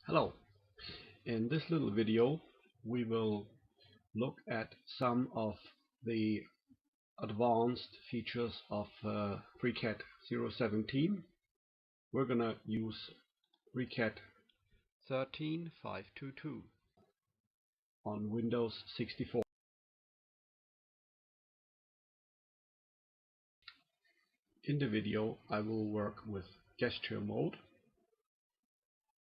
Hello. In this little video we will look at some of the advanced features of FreeCAD 0.17. We're gonna use FreeCAD 13.522 on Windows 64. In the video I will work with gesture mode,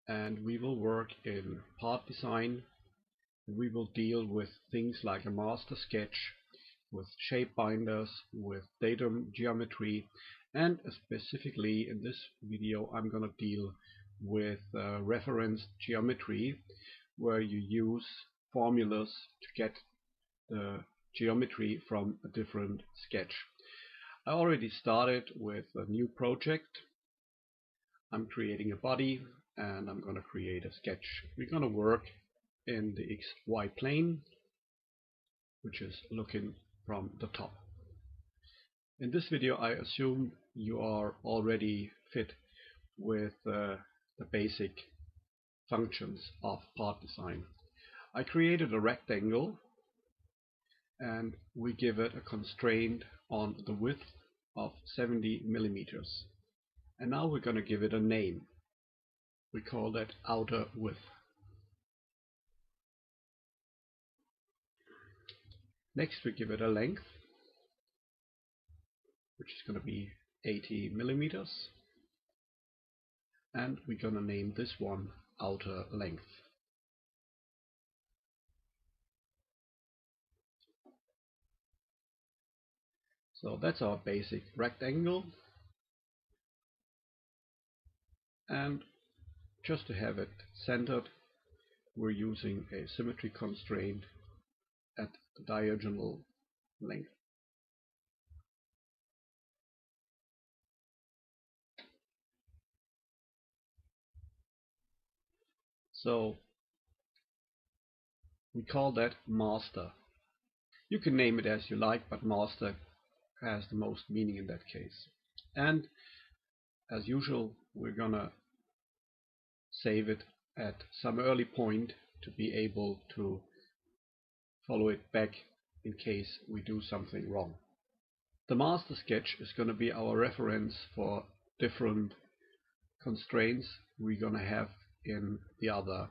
and we will work in part design. We will deal with things like a master sketch, with Shapebinders, with Datum geometry, and specifically in this video I'm going to deal with referenced geometry, where you use formulas to get the geometry from a different sketch. I already started with a new project. I'm creating a body and I'm going to create a sketch. We're going to work in the XY plane, which is looking from the top. In this video I assume you are already fit with the basic functions of part design. I created a rectangle and we give it a constraint on the width of 70 millimeters. And now we're going to give it a name. We call that outer width. Next we give it a length, which is going to be 80 millimeters. And we're going to name this one outer length. So that's our basic rectangle. And just to have it centered, we're using a symmetry constraint at the diagonal length. So we call that master. You can name it as you like, but master has the most meaning in that case. And as usual, we're gonna save it at some early point to be able to follow it back in case we do something wrong. The master sketch is going to be our reference for different constraints we're going to have in the other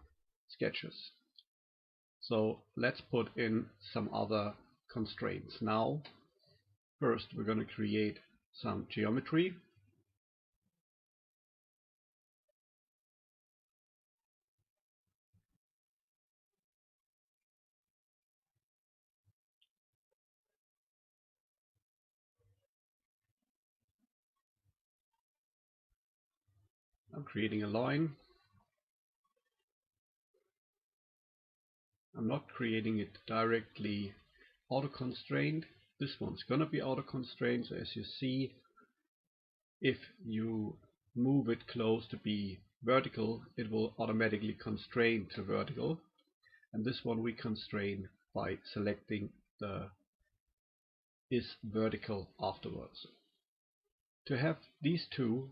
sketches. So let's put in some other constraints. Now, first we're going to create some geometry. I'm creating a line. I'm not creating it directly auto constrained. This one's going to be auto constrained. So as you see, if you move it close to be vertical, it will automatically constrain to vertical. And this one we constrain by selecting the is vertical afterwards. To have these two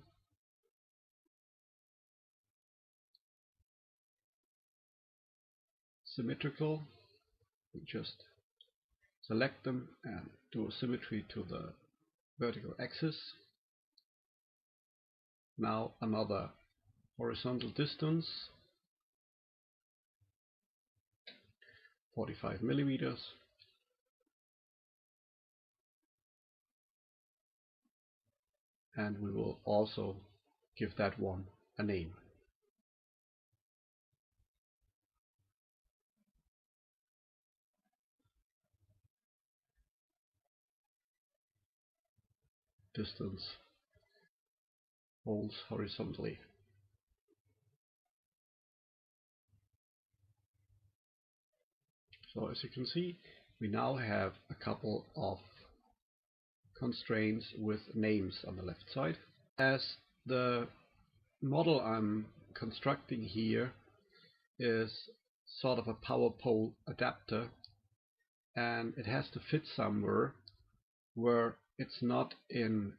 symmetrical, we just select them and do a symmetry to the vertical axis. Now another horizontal distance, 45 millimeters. And we will also give that one a name. Distance holds horizontally. So as you can see, we now have a couple of constraints with names on the left side. As the model I'm constructing here is sort of a power pole adapter, and it has to fit somewhere where it's not in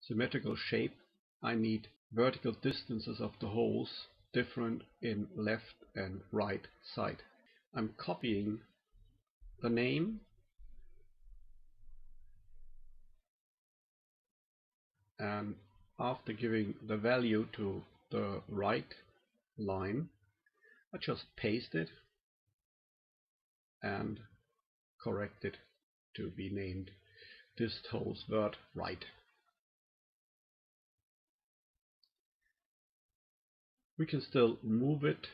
symmetrical shape. I need vertical distances of the holes different in left and right side. I'm copying the name and after giving the value to the right line, I just paste it and correct it to be named this whole word right. We can still move it.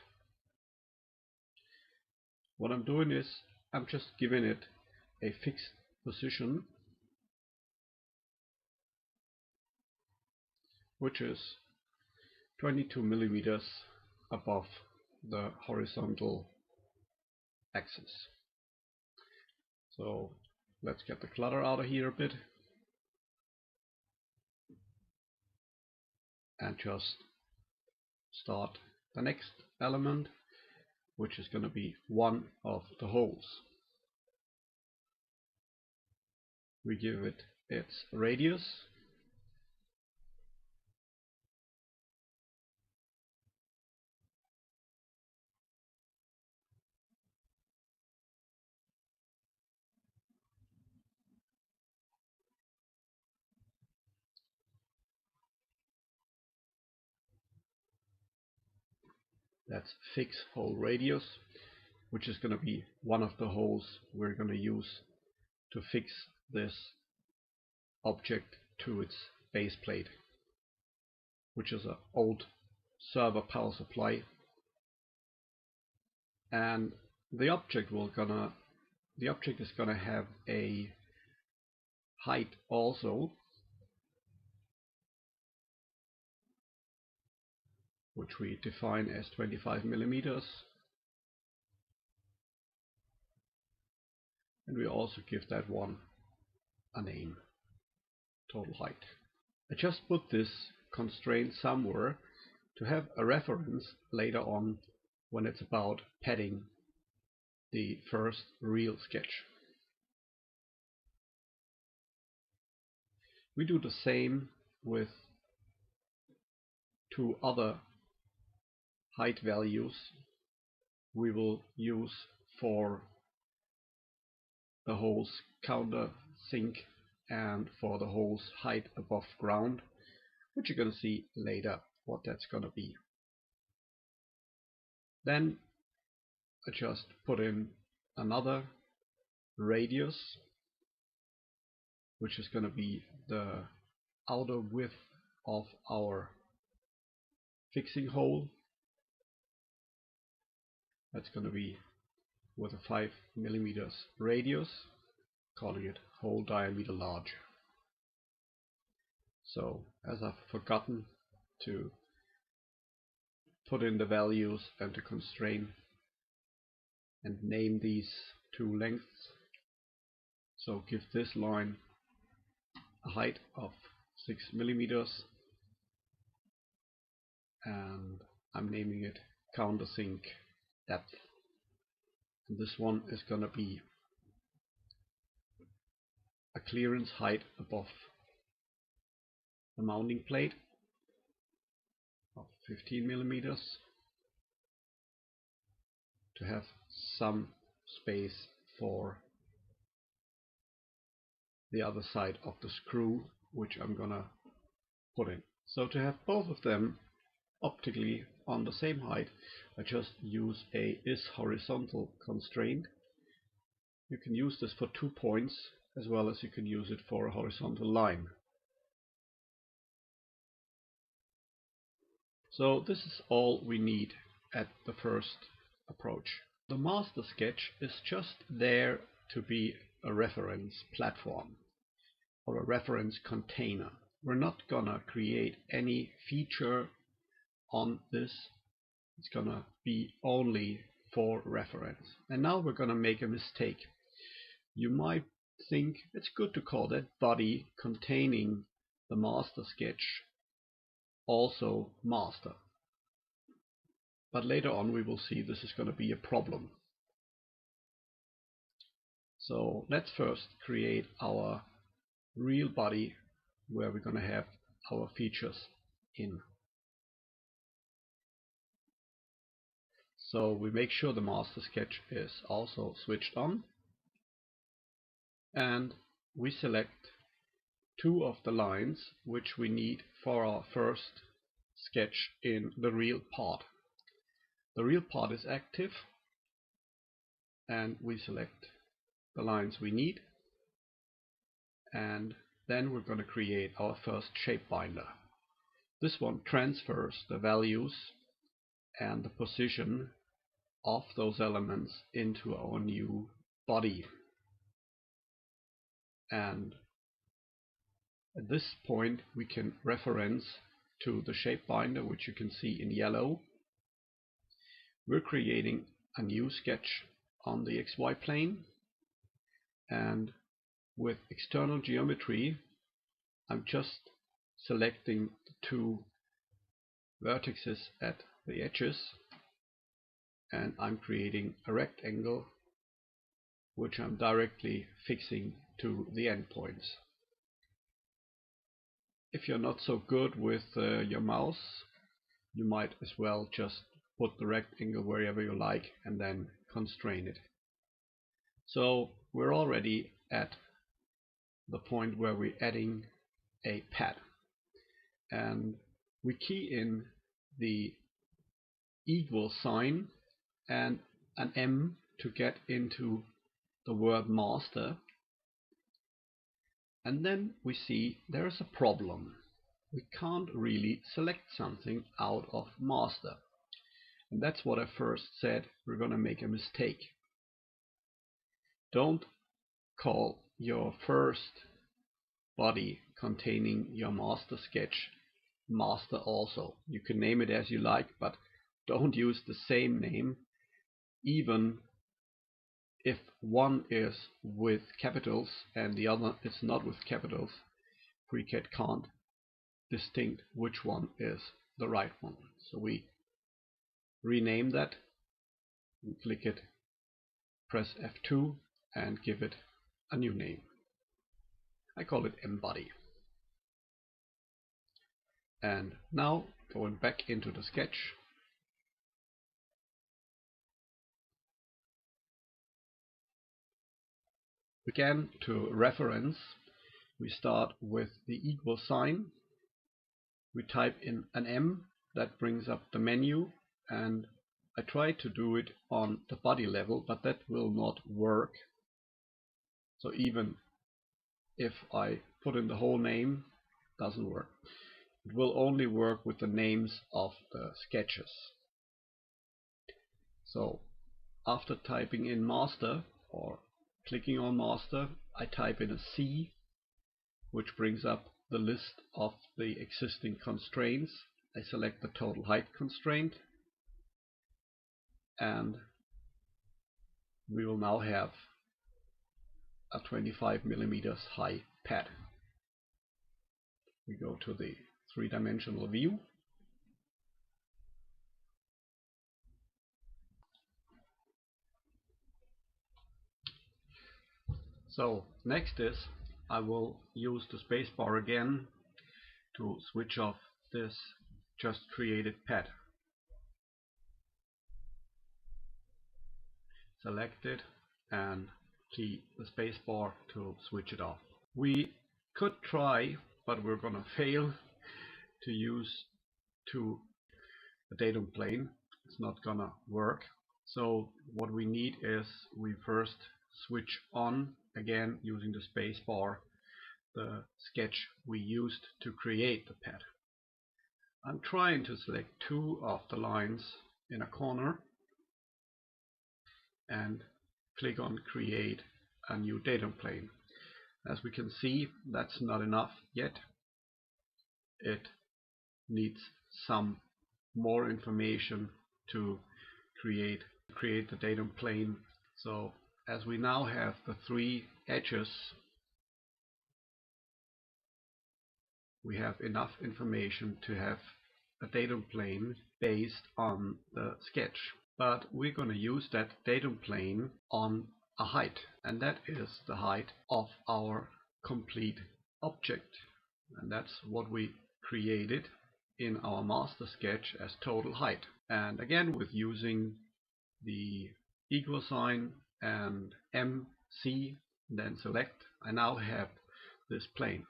What I'm doing is I'm just giving it a fixed position, which is 22 millimeters above the horizontal axis. So let's get the clutter out of here a bit and just start the next element, which is going to be one of the holes. We give it its radius, that's fix hole radius, which is going to be one of the holes we're going to use to fix this object to its base plate, which is an old server power supply. And the object is gonna have a height also, which we define as 25 millimeters, and we also give that one a name, total height. I just put this constraint somewhere to have a reference later on when it's about padding the first real sketch. We do the same with two other height values we will use for the hole's countersink and for the hole's height above ground, which you're going to see later what that's going to be. Then I just put in another radius, which is going to be the outer width of our fixing hole. That's going to be with a 5 millimeters radius, calling it hole diameter large. So as I've forgotten to put in the values and to constrain and name these two lengths, so give this line a height of 6 millimeters and I'm naming it countersink depth. And this one is going to be a clearance height above the mounting plate of 15 millimeters to have some space for the other side of the screw, which I'm gonna put in. So to have both of them optically on the same height, I just use a is horizontal constraint. You can use this for 2 points as well as you can use it for a horizontal line. So this is all we need at the first approach. The master sketch is just there to be a reference platform or a reference container. We're not gonna create any feature on this. It's gonna be only for reference. And now we're gonna make a mistake. You might think it's good to call that body containing the master sketch also master. But later on we will see this is going to be a problem. So let's first create our real body where we're going to have our features in. So we make sure the master sketch is also switched on, and we select two of the lines which we need for our first sketch in the real part. The real part is active, and we select the lines we need, and then we're going to create our first Shapebinder. This one transfers the values and the position of those elements into our new body. And at this point we can reference to the Shapebinder, which you can see in yellow. We're creating a new sketch on the XY plane, and with external geometry I'm just selecting the two vertices at the edges, and I'm creating a rectangle which I'm directly fixing to the endpoints. If you're not so good with your mouse, you might as well just put the rectangle wherever you like and then constrain it. So we're already at the point where we're adding a pad, and we key in the equal sign and an M to get into the word master, and then we see there's a problem. We can't really select something out of master, and that's what I first said, we're going to make a mistake. Don't call your first body containing your master sketch master also. You can name it as you like, but don't use the same name, even if one is with capitals and the other is not with capitals. FreeCAD can't distinct which one is the right one. So we rename that and click it, press F2 and give it a new name. I call it mBody. And now going back into the sketch, again to reference, we start with the equal sign. We type in an M, that brings up the menu, and I try to do it on the body level, but that will not work. So even if I put in the whole name, it doesn't work. It will only work with the names of the sketches. So after typing in master or clicking on master, I type in a C, which brings up the list of the existing constraints. I select the total height constraint, and we will now have a 25 millimeters high pad. We go to the three-dimensional view. So next is I will use the spacebar again to switch off this just created pad. Select it and key the spacebar to switch it off. We could try, but we're gonna fail, to use the datum plane. It's not gonna work. So what we need is we first switch on again using the spacebar the sketch we used to create the pad. I'm trying to select two of the lines in a corner and click on create a new datum plane. As we can see, that's not enough yet. It needs some more information to create the datum plane. So as we now have the three edges, we have enough information to have a datum plane based on the sketch. But we're going to use that datum plane on a height, and that is the height of our complete object, and that's what we created in our master sketch as total height. And again, with using the equal sign and MC, then select. I now have this plane.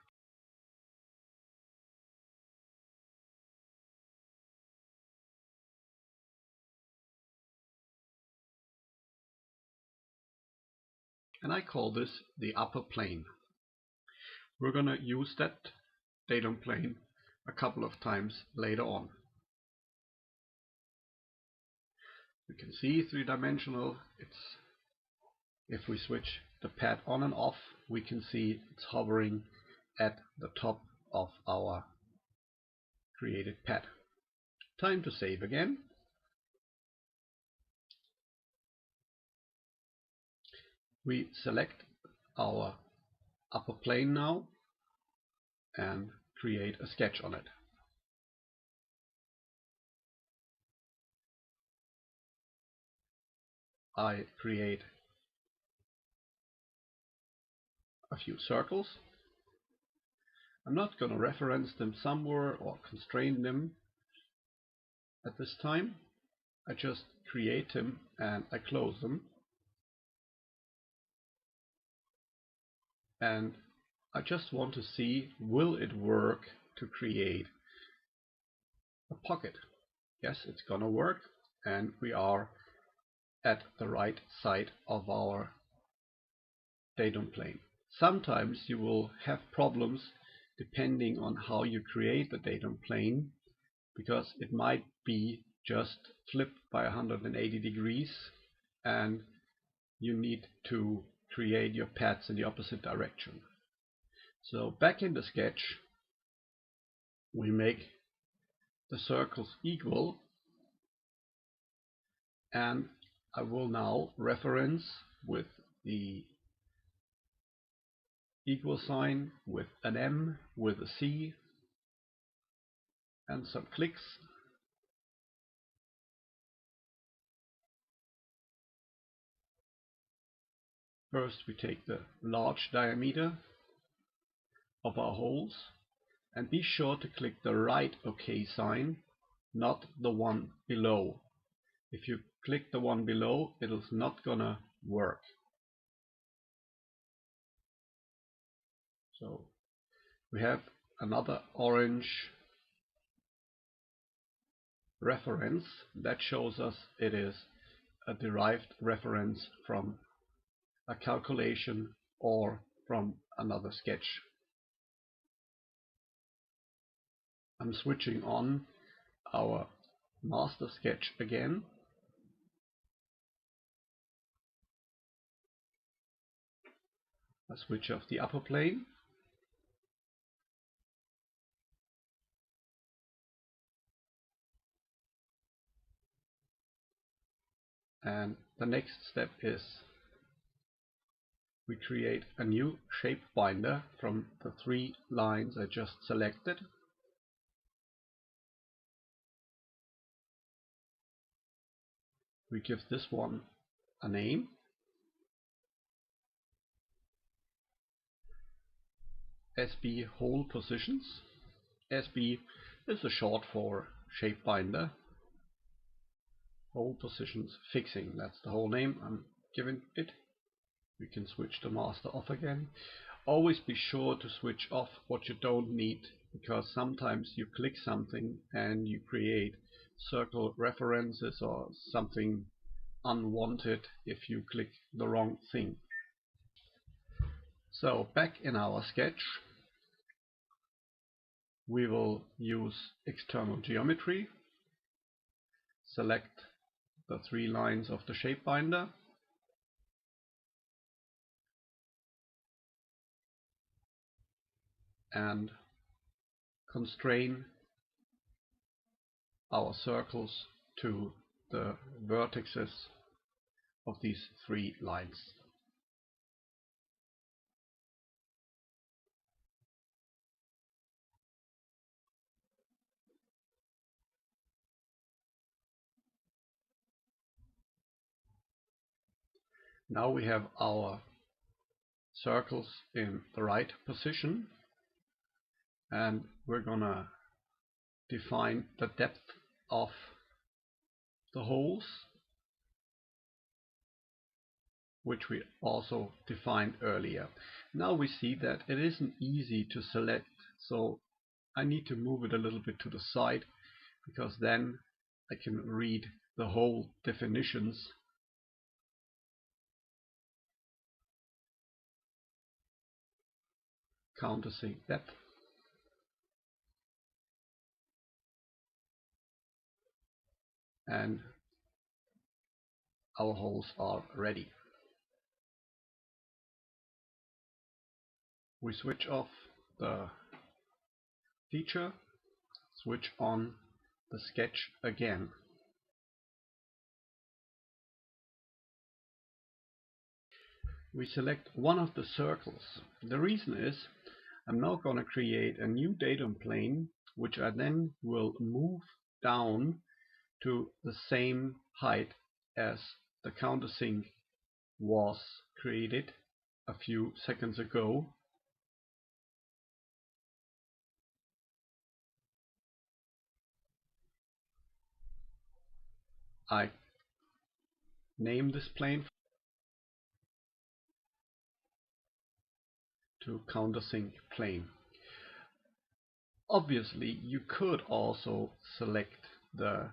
And I call this the upper plane. We're going to use that datum plane a couple of times later on. You can see three-dimensional. If we switch the pad on and off, we can see it's hovering at the top of our created pad. Time to save again. We select our upper plane now and create a sketch on it. I create a few circles. I'm not going to reference them somewhere or constrain them at this time. I just create them and I close them. And I just want to see, will it work to create a pocket? Yes, it's gonna work, and we are at the right side of our datum plane. Sometimes you will have problems depending on how you create the datum plane, because it might be just flipped by 180 degrees and you need to create your pads in the opposite direction. So back in the sketch, we make the circles equal, and I will now reference with the equal sign, with an M, with a C, and some clicks. First we take the large diameter of our holes, and be sure to click the right OK sign, not the one below. If you click the one below, it is not gonna work. So we have another orange reference that shows us it is a derived reference from a calculation or from another sketch. I'm switching on our master sketch again. I switch off the upper plane. And the next step is we create a new Shapebinder from the 3 lines I just selected. We give this one a name. SB hole positions. SB is a short for Shapebinder. Hole positions fixing, that's the whole name I'm giving it. We can switch the master off again. Always be sure to switch off what you don't need, because sometimes you click something and you create circle references or something unwanted if you click the wrong thing. So back in our sketch, we will use external geometry, select the 3 lines of the Shapebinder, and constrain our circles to the vertices of these 3 lines. Now we have our circles in the right position, and we're gonna define the depth of the holes. which we also defined earlier. Now we see that it isn't easy to select, so I need to move it a little bit to the side, because then I can read the whole definitions. Countersink depth. And our holes are ready. We switch off the feature, switch on the sketch again. We select one of the circles. The reason is I'm now going to create a new datum plane, which I then will move down to the same height as the countersink was created a few seconds ago. I name this plane to countersink plane. Obviously, you could also select the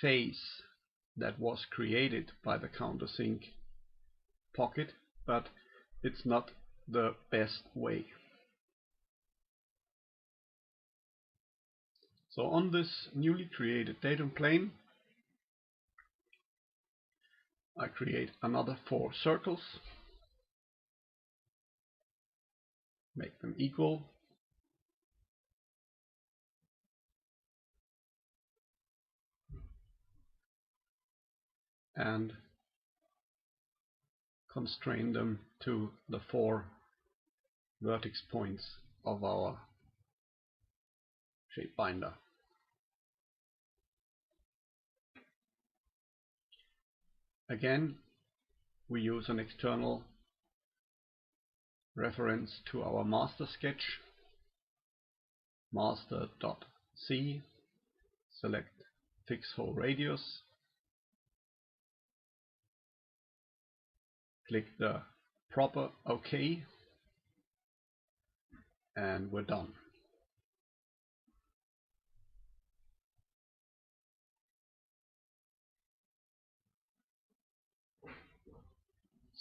face that was created by the countersink pocket, but it's not the best way. So on this newly created datum plane, I create another 4 circles, make them equal, and constrain them to the 4 vertex points of our Shapebinder. Again, we use an external reference to our master sketch, master.c, select fix hole radius, click the proper OK, and we're done.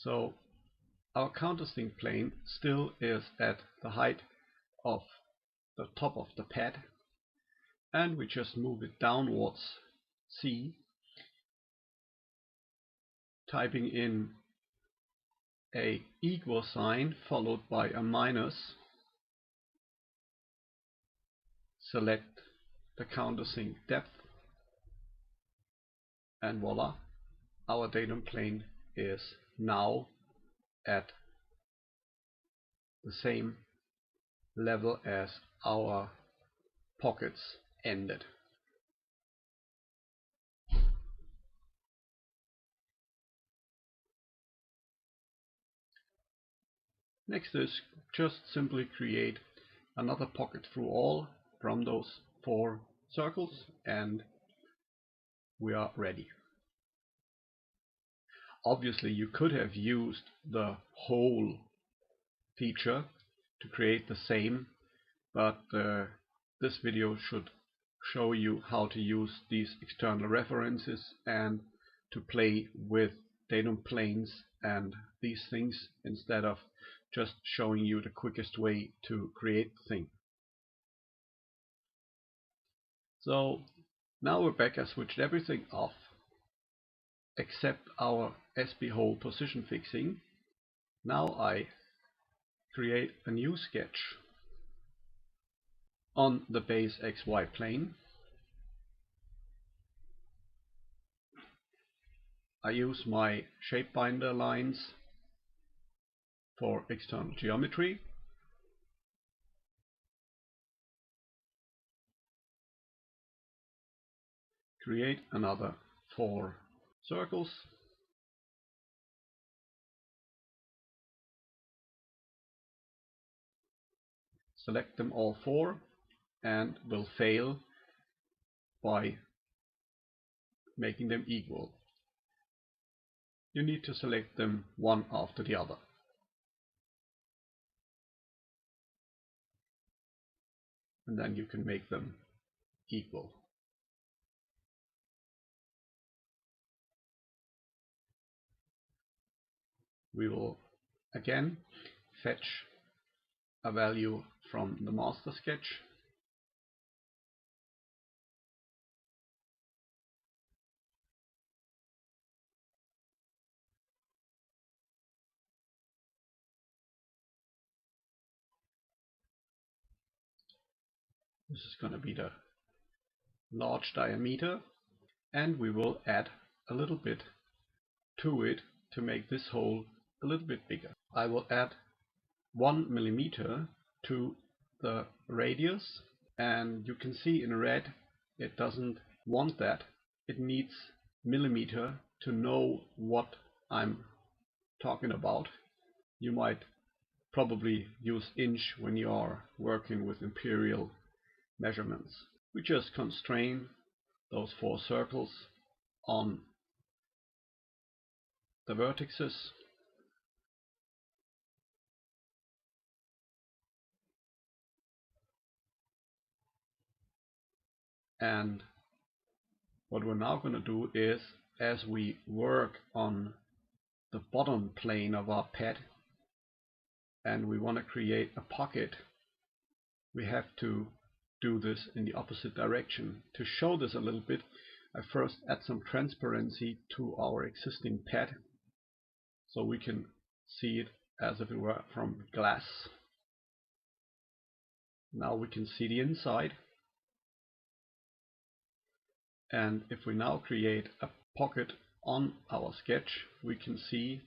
So our countersink plane still is at the height of the top of the pad, and we just move it downwards C, typing in a equal sign followed by a minus, select the countersink depth, and voila, our datum plane is now at the same level as our pockets ended. Next is just simply create another pocket through all from those 4 circles, and we are ready. Obviously, you could have used the whole feature to create the same, but this video should show you how to use these external references and to play with datum planes and these things instead of just showing you the quickest way to create the thing. So now we're back. I switched everything off except our SB hole position fixing. Now I create a new sketch on the base XY plane. I use my Shapebinder lines for external geometry. Create another 4 circles. Select them all 4 and will fail by making them equal. you need to select them one after the other. And then you can make them equal. We will again fetch a value from the master sketch. This is going to be the large diameter, and we will add a little bit to it to make this hole a little bit bigger. I will add 1 millimeter to the radius, and you can see in red it doesn't want that. It needs millimeter to know what I'm talking about. You might probably use inch when you are working with imperial measurements. We just constrain those 4 circles on the vertices, and what we're now going to do is, as we work on the bottom plane of our pad and we want to create a pocket, we have to do this in the opposite direction. To show this a little bit, I first add some transparency to our existing pad so we can see it as if it were from glass. Now we can see the inside, and if we now create a pocket on our sketch, we can see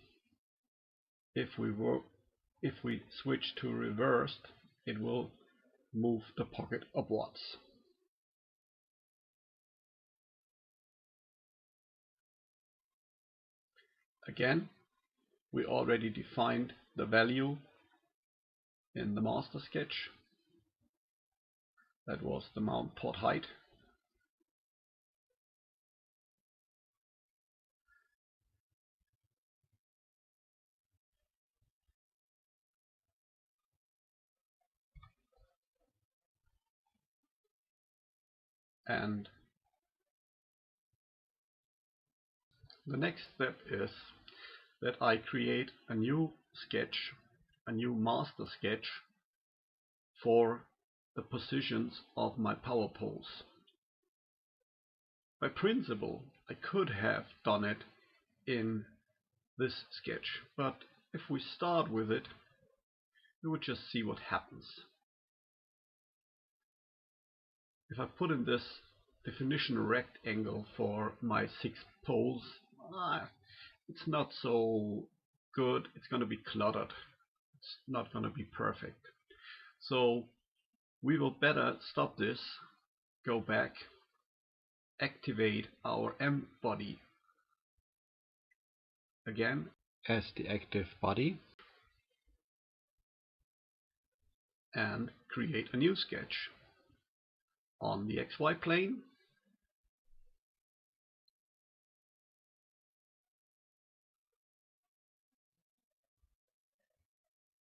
if we switch to reversed, it will move the pocket upwards. Again, we already defined the value in the master sketch. That was the mount port height. And the next step is that I create a new sketch, a new master sketch for the positions of my power poles. By principle, I could have done it in this sketch, but if we start with it, we would just see what happens. If I put in this definition rectangle for my 6 poles, it's not so good. It's going to be cluttered. It's not going to be perfect. So we will better stop this, go back, activate our M body again as the active body, and create a new sketch on the XY plane.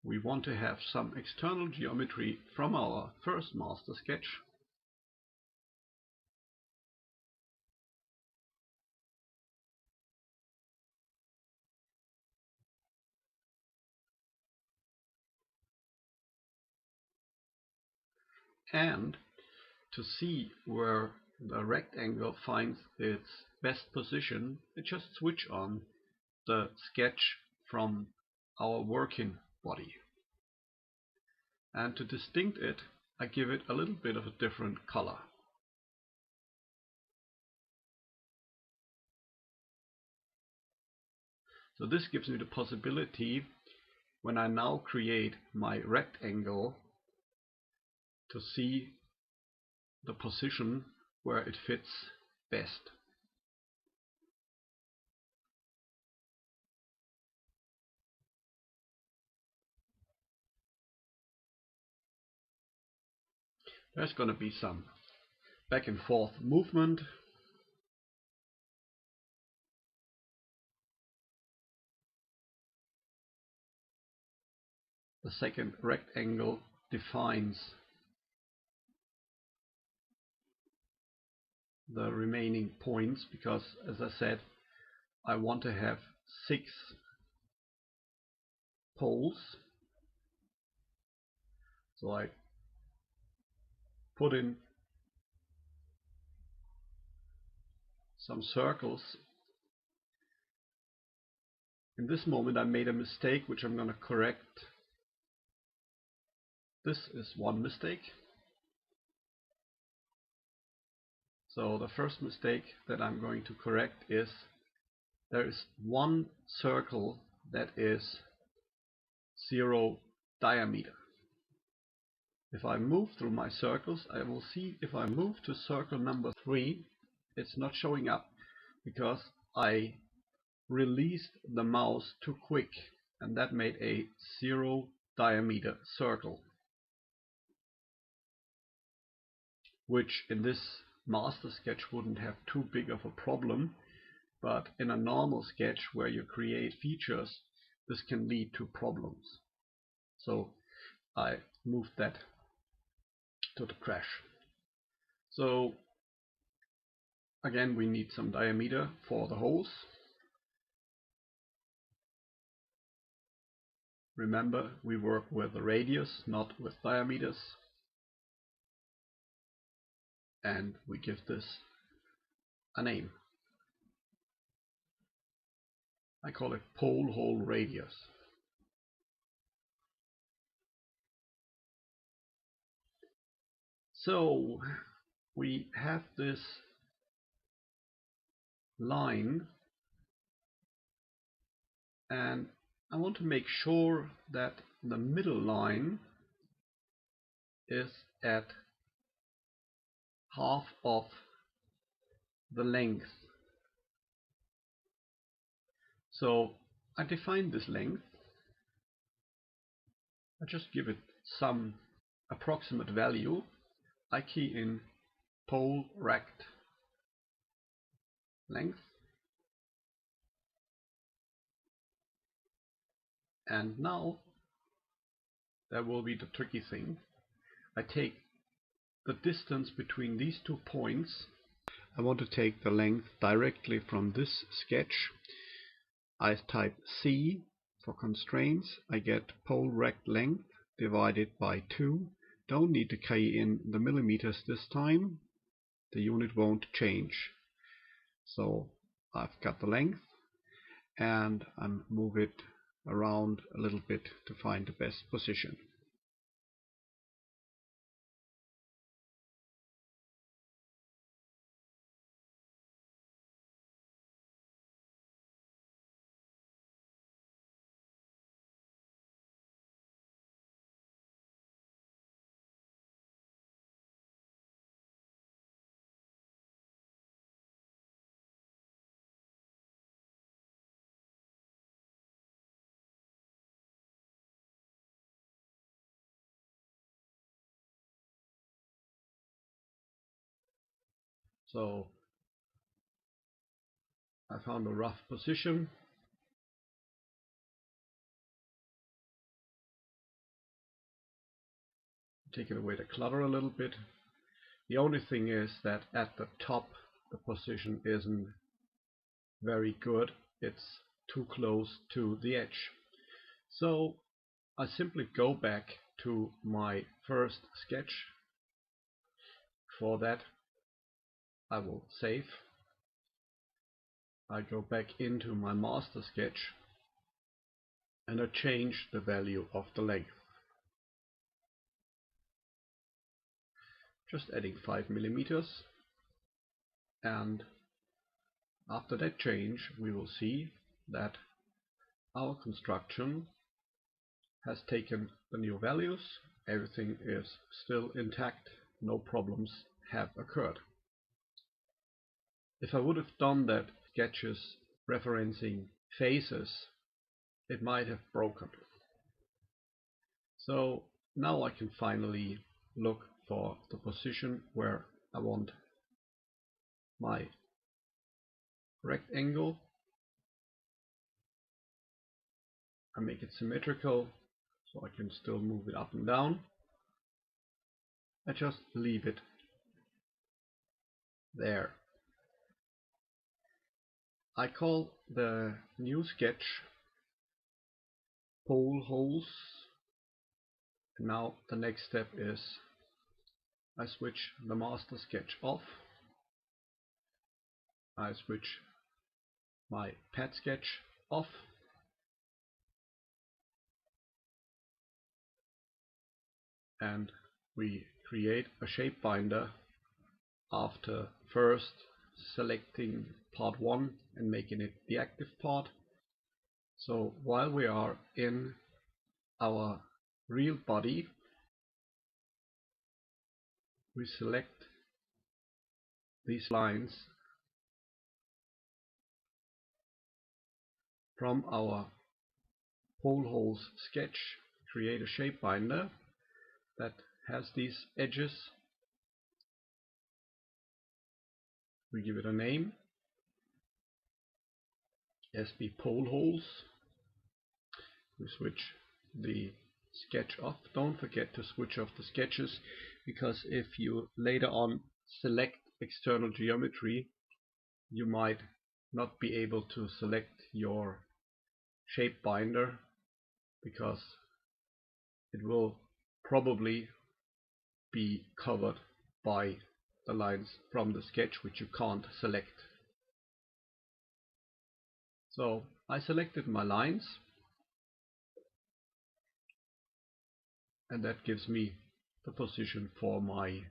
We want to have some external geometry from our first master sketch. And to see where the rectangle finds its best position, we just switch on the sketch from our working body. And to distinct it, I give it a little bit of a different color. So this gives me the possibility, when I now create my rectangle, to see the position where it fits best. There's going to be some back and forth movement. the second rectangle defines the remaining points, because as I said, I want to have 6 poles. So I put in some circles. In this moment I made a mistake which I'm going to correct. This is one mistake. So the first mistake that I'm going to correct is there is one circle that is 0 diameter. If I move through my circles, I will see if I move to circle number 3, it's not showing up because I released the mouse too quick, and that made a 0 diameter circle, which in this master sketch wouldn't have too big of a problem, but in a normal sketch where you create features, this can lead to problems. So I moved that to the crash. So again, we need some diameter for the holes. Remember, we work with the radius, not with diameters. And we give this a name. I call it pole hole radius. So we have this line, and I want to make sure that the middle line is at half of the length. So I define this length. I just give it some approximate value. I key in pole rect length, and now there will be the tricky thing. I take the distance between these 2 points. I want to take the length directly from this sketch. I type C for constraints. I get pole rect length divided by 2. Don't need to key in the millimeters this time. The unit won't change. So I've got the length, and I move it around a little bit to find the best position. So I found a rough position. Taking away the clutter a little bit. The only thing is that at the top the position isn't very good. It's too close to the edge. So I simply go back to my first sketch. For that I will save. I go back into my master sketch and I change the value of the length. Just adding 5 millimeters, and after that change we will see that our construction has taken the new values. Everything is still intact, no problems have occurred. If I would have done that sketches referencing faces, it might have broken. So now I can finally look for the position where I want my rectangle. I make it symmetrical, so I can still move it up and down. I just leave it there. I call the new sketch pole holes. Now the next step is I switch the master sketch off. I switch my pad sketch off. And we create a Shapebinder after first selecting part 1 and making it the active part. So while we are in our real body, we select these lines from our pole holes sketch, create a Shapebinder that has these edges. We give it a name, SB pole holes. We switch the sketch off. Don't forget to switch off the sketches, because if you later on select external geometry, you might not be able to select your Shapebinder, because it will probably be covered by the lines from the sketch which you can't select. So I selected my lines, and that gives me the position for my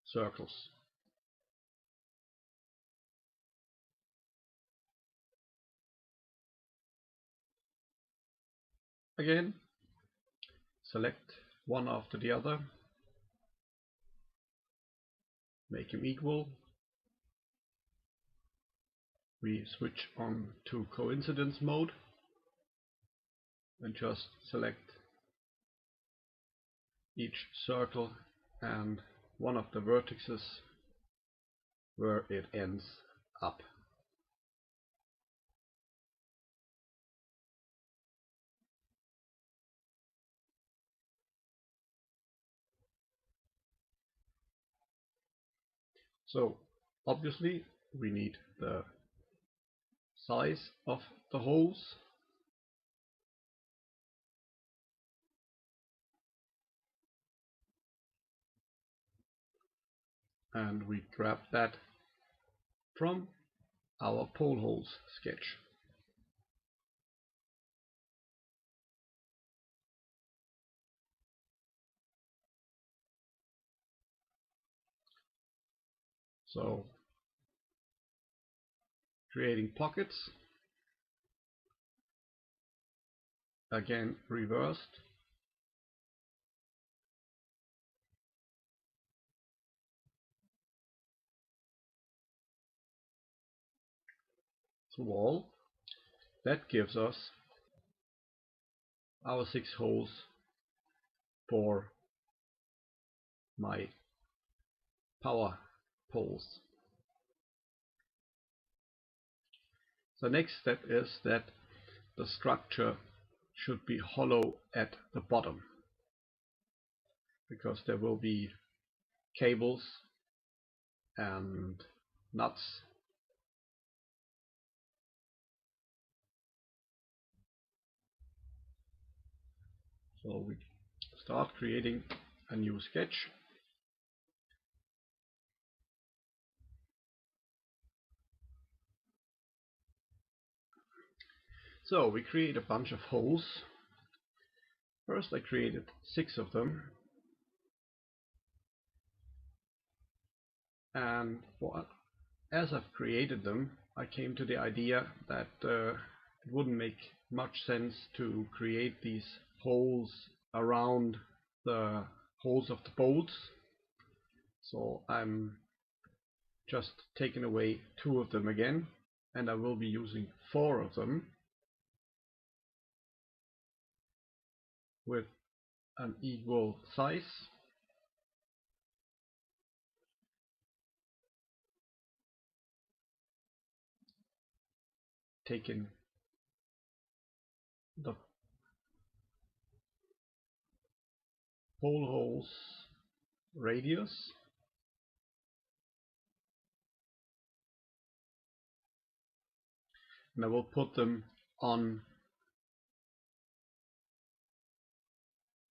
circles. Again, select one after the other, make them equal. We switch on to coincidence mode and just select each circle and one of the vertices where it ends up. So obviously we need the size of the holes, and we grab that from our pole holes sketch. So creating pockets, again reversed. Through all, that gives us our 6 holes for my power poles. The next step is that the structure should be hollow at the bottom, because there will be cables and nuts. So we start creating a new sketch. So we create a bunch of holes. First I created 6 of them, and as I've created them, I came to the idea that it wouldn't make much sense to create these holes around the holes of the bolts. So I'm just taking away 2 of them again, and I will be using 4 of them with an equal size. Taking the hole holes radius, and I will put them on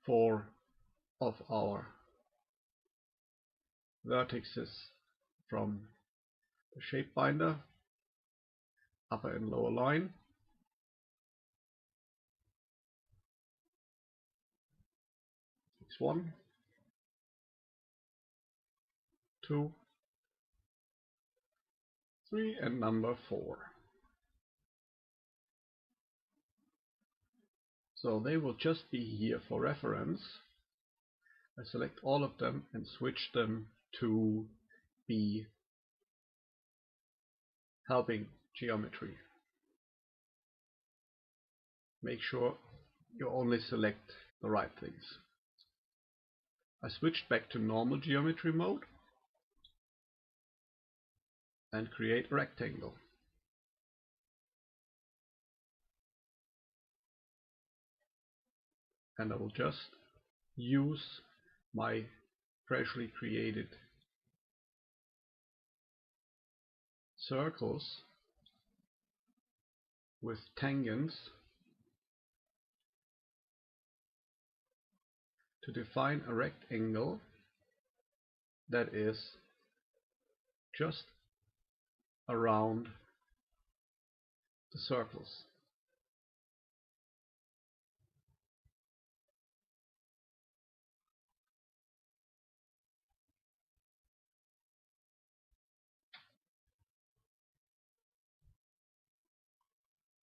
4 of our vertices from the Shapebinder, upper and lower line. It's 1, 2, 3, and number 4. So they will just be here for reference. I select all of them and switch them to be helping geometry. Make sure you only select the right things. I switched back to normal geometry mode and create a rectangle. And I will just use my freshly created circles with tangents to define a rectangle that is just around the circles.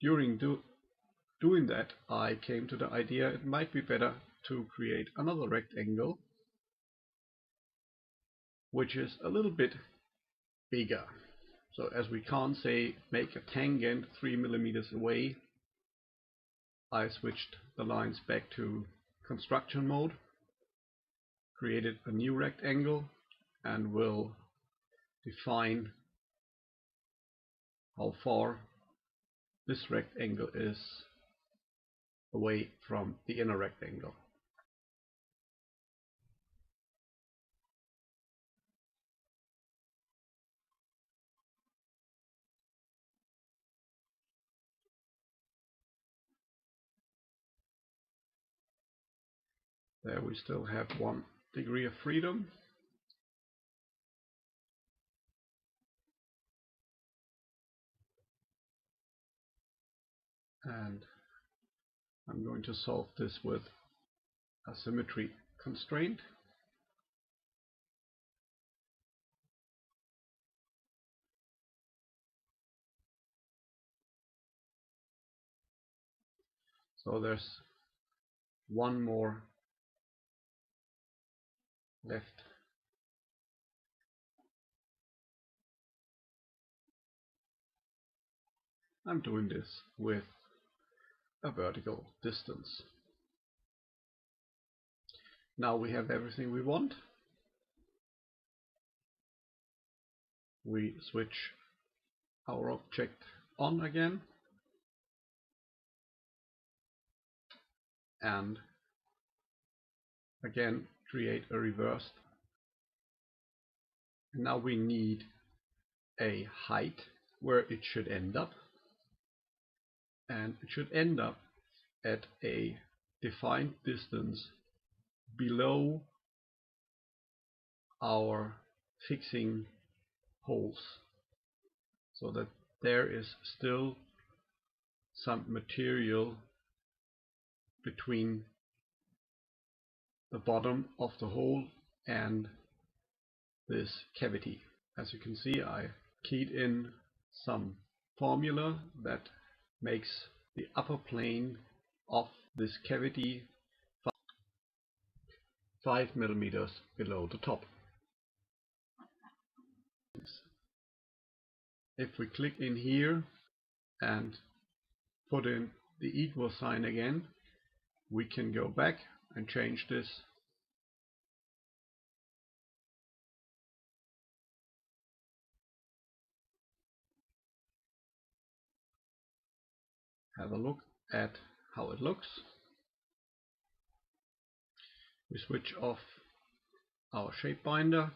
During doing that, I came to the idea it might be better to create another rectangle which is a little bit bigger. So as we can't say make a tangent 3 millimeters away, I switched the lines back to construction mode, created a new rectangle, and will define how far this rectangle is away from the inner rectangle. There we still have 1 degree of freedom. And I'm going to solve this with a symmetry constraint. So there's 1 more left. I'm doing this with a vertical distance. Now we have everything we want. We switch our object on again and again create a reversed. Now we need a height where it should end up, and it should end up at a defined distance below our fixing holes, so that there is still some material between the bottom of the hole and this cavity. As you can see, I keyed in some formula that makes the upper plane of this cavity 5 millimeters below the top. If we click in here and put in the equal sign again, we can go back and change this have a look at how it looks. We switch off our Shapebinder.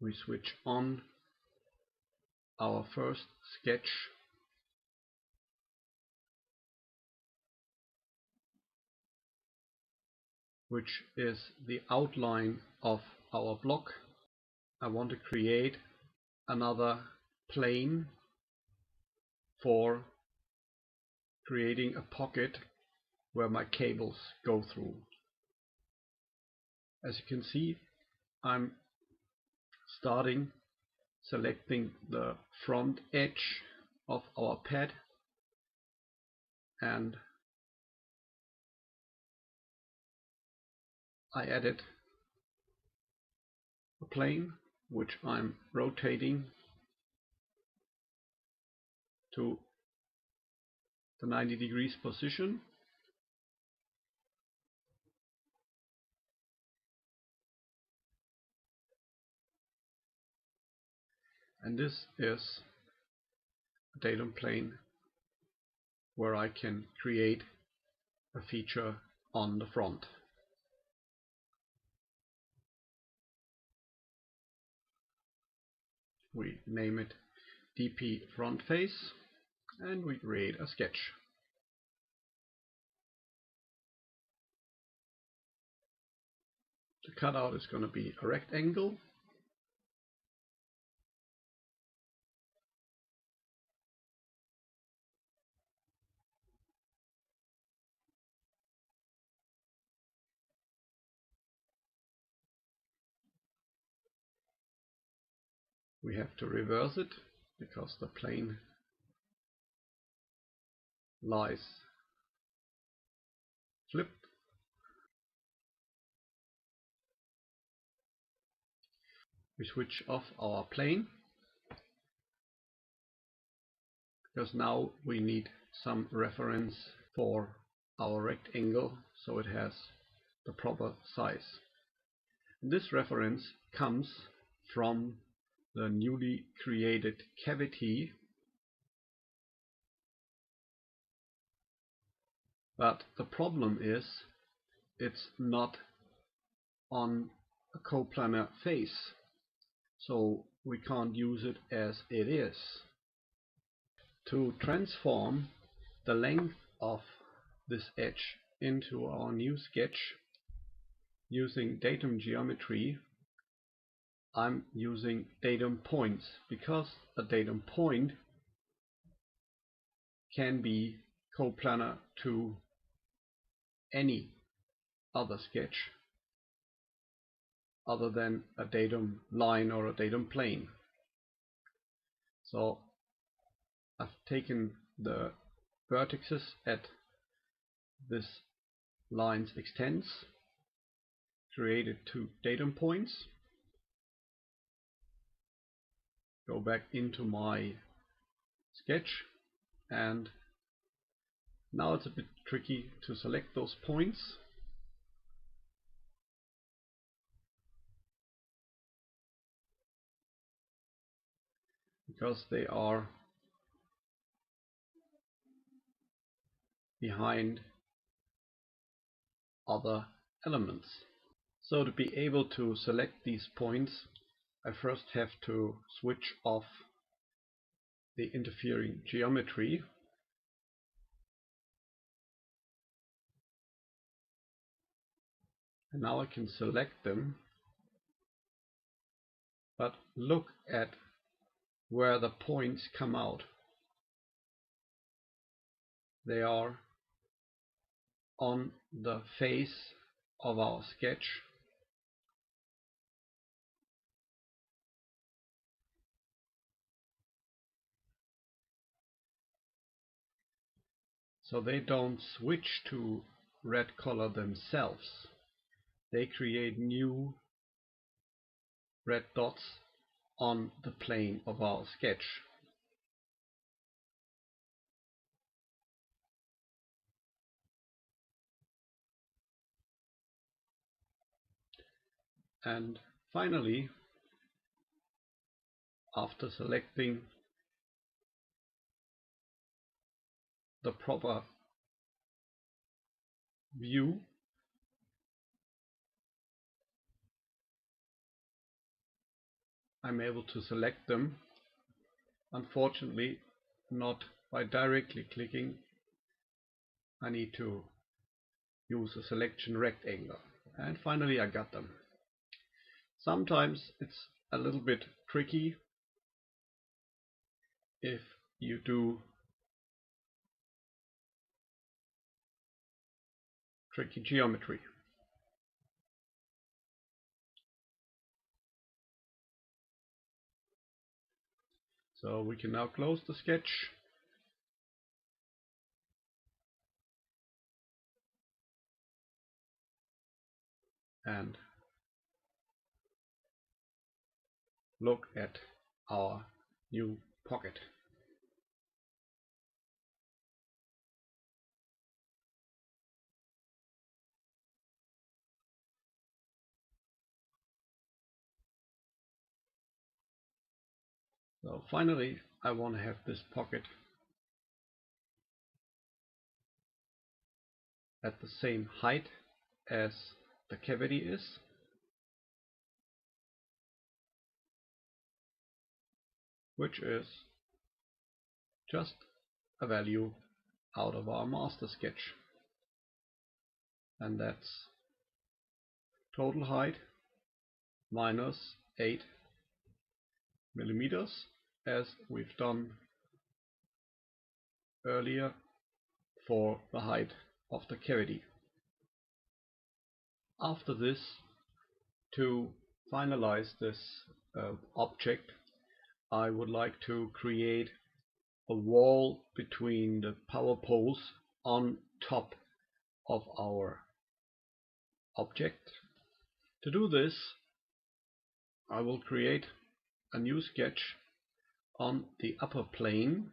We switch on our first sketch, which is the outline of our block. I want to create another plane for creating a pocket where my cables go through. As you can see, I'm selecting the front edge of our pad, and I added a plane which I'm rotating to the 90 degrees position. And this is a datum plane where I can create a feature on the front. We name it DP front face and we create a sketch. The cutout is going to be a rectangle. We have to reverse it because the plane lies flipped. We switch off our plane because now we need some reference for our rectangle so it has the proper size. And this reference comes from the newly created cavity, but the problem is it's not on a coplanar face, so we can't use it as it is. To transform the length of this edge into our new sketch using datum geometry, I'm using datum points because a datum point can be coplanar to any other sketch other than a datum line or a datum plane. So I've taken the vertices at this line's extents, created two datum points, go back into my sketch, and now it's a bit tricky to select those points. Because they are behind other elements. So to be able to select these points, I first have to switch off the interfering geometry. And now I can select them, but look at where the points come out. They are on the face of our sketch. So they don't switch to red color themselves. They create new red dots on the plane of our sketch. And finally, after selecting the proper view, I'm able to select them. Unfortunately, not by directly clicking. I need to use a selection rectangle. And finally I got them. Sometimes it's a little bit tricky if you do tricky geometry. So we can now close the sketch and look at our new pocket. So finally I want to have this pocket at the same height as the cavity is. Which is just a value out of our master sketch. And that's total height minus 8 millimeters, as we've done earlier for the height of the cavity. After this, to finalize this object, I would like to create a wall between the power poles on top of our object. To do this, I will create a new sketch on the upper plane.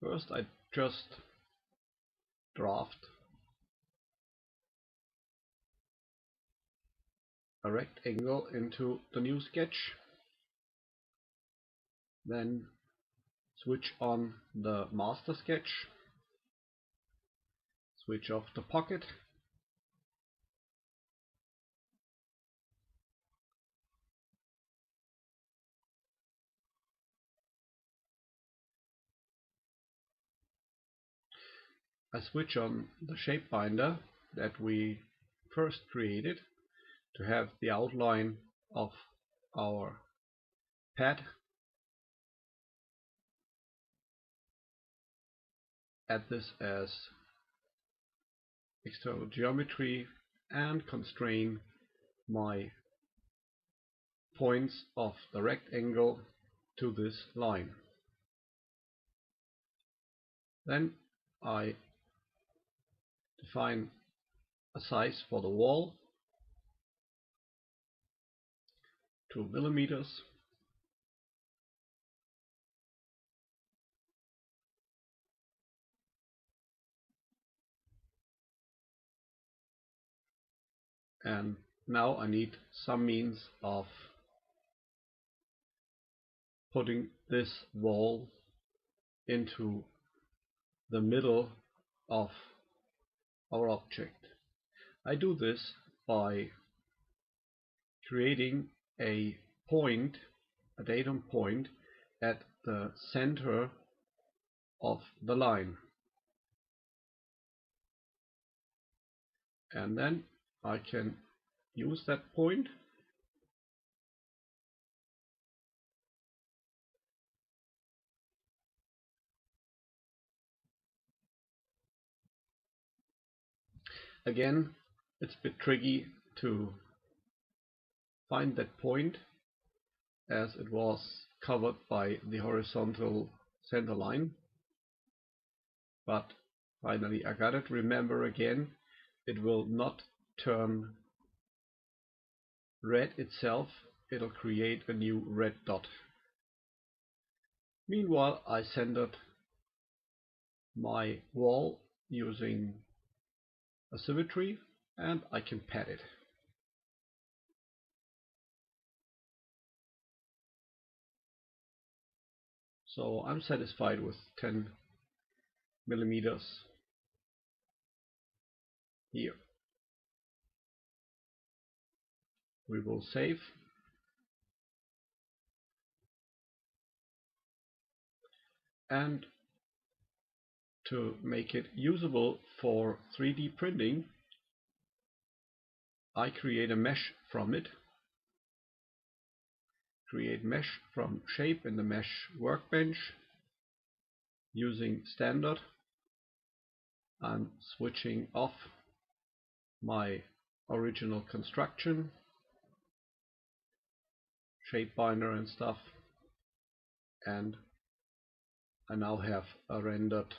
First, I just draft a rectangle into the new sketch, then switch on the master sketch, switch off the pocket, I switch on the Shapebinder that we first created to have the outline of our pad. Add this as external geometry and constrain my points of the rectangle to this line. Then I define a size for the wall, 2 millimeters. And now I need some means of putting this wall into the middle of our object. I do this by creating a point, a datum point, at the center of the line. And then I can use that point again. It's a bit tricky to find that point as it was covered by the horizontal center line, but finally I got it. Remember again, it will not turn red itself, it'll create a new red dot. Meanwhile, I centered my wall using a symmetry, and I can pad it. So I'm satisfied with 10 millimeters here. We will save. And to make it usable for 3D printing, I create a mesh from it. Create mesh from shape in the mesh workbench. Using standard, I'm switching off my original construction, Shapebinder and stuff, and I now have a rendered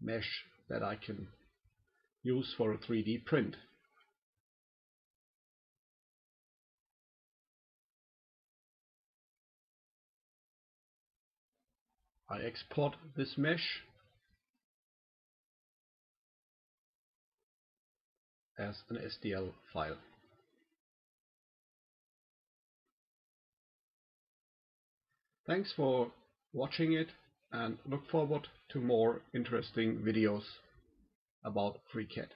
mesh that I can use for a 3D print. I export this mesh as an STL file. Thanks for watching it, and look forward to more interesting videos about FreeCAD.